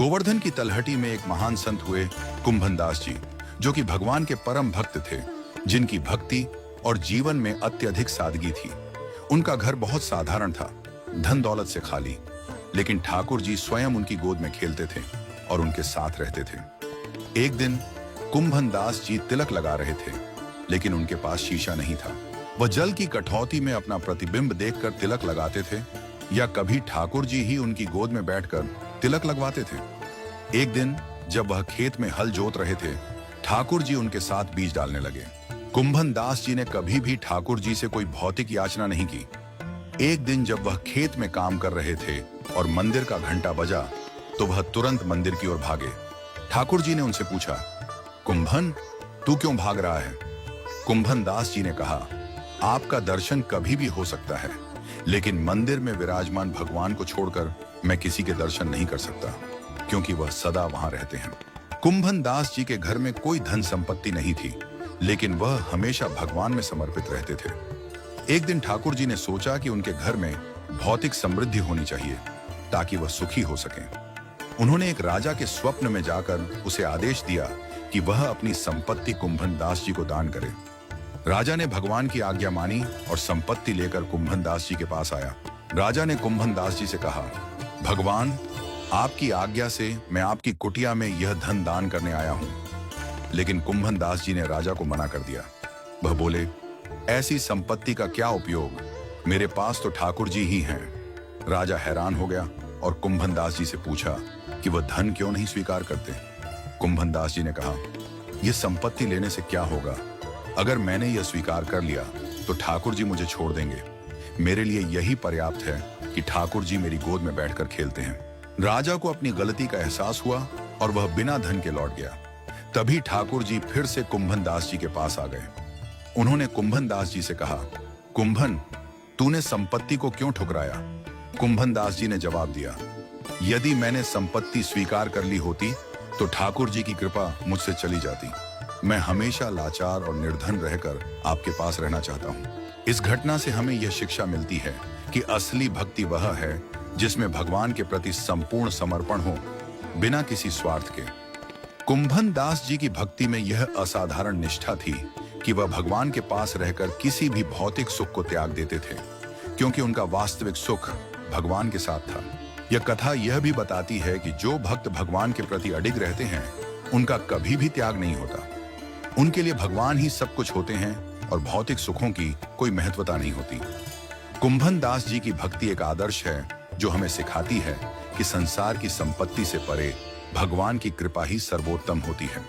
गोवर्धन की तलहटी में एक महान संत हुए कुंभनदास जी, जो कि भगवान के परम भक्त थे, जिनकी भक्ति और जीवन में अत्यधिक सादगी थी। उनका घर बहुत साधारण था, धन दौलत से खाली, लेकिन ठाकुर जी स्वयं उनकी गोद में खेलते थे और उनके साथ रहते थे। एक दिन कुंभनदास जी तिलक लगा रहे थे, लेकिन उनके पास शीशा नहीं था। वह जल की कठौती में अपना प्रतिबिंब देखकर तिलक लगाते थे, या कभी ठाकुर जी ही उनकी गोद में बैठकर तिलक लगवाते थे। एक दिन जब वह खेत में हल जोत रहे थे, ठाकुर जी उनके साथ बीज डालने लगे। कुंभनदास जी ने कभी भी ठाकुर जी से कोई भौतिक याचना नहीं की। एक दिन जब वह खेत में काम कर रहे थे और मंदिर का घंटा बजा, तो वह तुरंत मंदिर की ओर भागे। ठाकुर जी ने उनसे पूछा, कुंभन, तू क्यों भाग रहा है? कुंभनदास जी ने कहा, आपका दर्शन कभी भी हो सकता है, लेकिन मंदिर में विराजमान भगवान को छोड़कर मैं किसी के दर्शन नहीं कर सकता, क्योंकि वह सदा वहां रहते हैं। कुंभनदास जी के घर में कोई धन संपत्ति नहीं थी, लेकिन वह हमेशा भगवान में समर्पित रहते थे। एक दिन ठाकुर जी ने सोचा कि उनके घर में भौतिक समृद्धि होनी चाहिए, ताकि वह सुखी हो सकें। उन्होंने एक राजा के स्वप्न में जाकर उसे आदेश दिया कि वह अपनी संपत्ति कुंभनदास जी को दान करे। राजा ने भगवान की आज्ञा मानी और संपत्ति लेकर कुंभनदास जी के पास आया। राजा ने कुंभनदास जी से कहा, भगवान, आपकी आज्ञा से मैं आपकी कुटिया में यह धन दान करने आया हूं। लेकिन कुंभनदास जी ने राजा को मना कर दिया। वह बोले, ऐसी संपत्ति का क्या उपयोग, मेरे पास तो ठाकुर जी ही हैं। राजा हैरान हो गया और कुंभनदास जी से पूछा कि वह धन क्यों नहीं स्वीकार करते। कुंभनदास जी ने कहा, यह संपत्ति लेने से क्या होगा? अगर मैंने यह स्वीकार कर लिया तो ठाकुर जी मुझे छोड़ देंगे। मेरे लिए यही पर्याप्त है कि ठाकुर जी मेरी गोद में बैठकर खेलते हैं। राजा को अपनी गलती का एहसास हुआ और वह बिना धन के लौट गया। तभी ठाकुर जी फिर से कुंभनदास जी के पास आ गए। उन्होंने कुंभनदास जी से कहा, कुंभन, तूने संपत्ति को क्यों ठुकराया? कुंभनदास जी ने जवाब दिया, यदि मैंने संपत्ति स्वीकार कर ली होती तो ठाकुर जी की कृपा मुझसे चली जाती। मैं हमेशा लाचार और निर्धन रहकर आपके पास रहना चाहता हूँ। इस घटना से हमें यह शिक्षा मिलती है कि असली भक्ति वह है जिसमें भगवान के प्रति संपूर्ण समर्पण हो, बिना किसी स्वार्थ के। कुंभनदास जी की भक्ति में यह असाधारण निष्ठा थी कि वह भगवान के पास रहकर किसी भी भौतिक सुख को त्याग देते थे, क्योंकि उनका वास्तविक सुख भगवान के साथ था। यह कथा यह भी बताती है कि जो भक्त भगवान के प्रति अडिग रहते हैं, उनका कभी भी त्याग नहीं होता। उनके लिए भगवान ही सब कुछ होते हैं और भौतिक सुखों की कोई महत्वता नहीं होती। कुंभनदास जी की भक्ति एक आदर्श है जो हमें सिखाती है कि संसार की संपत्ति से परे भगवान की कृपा ही सर्वोत्तम होती है।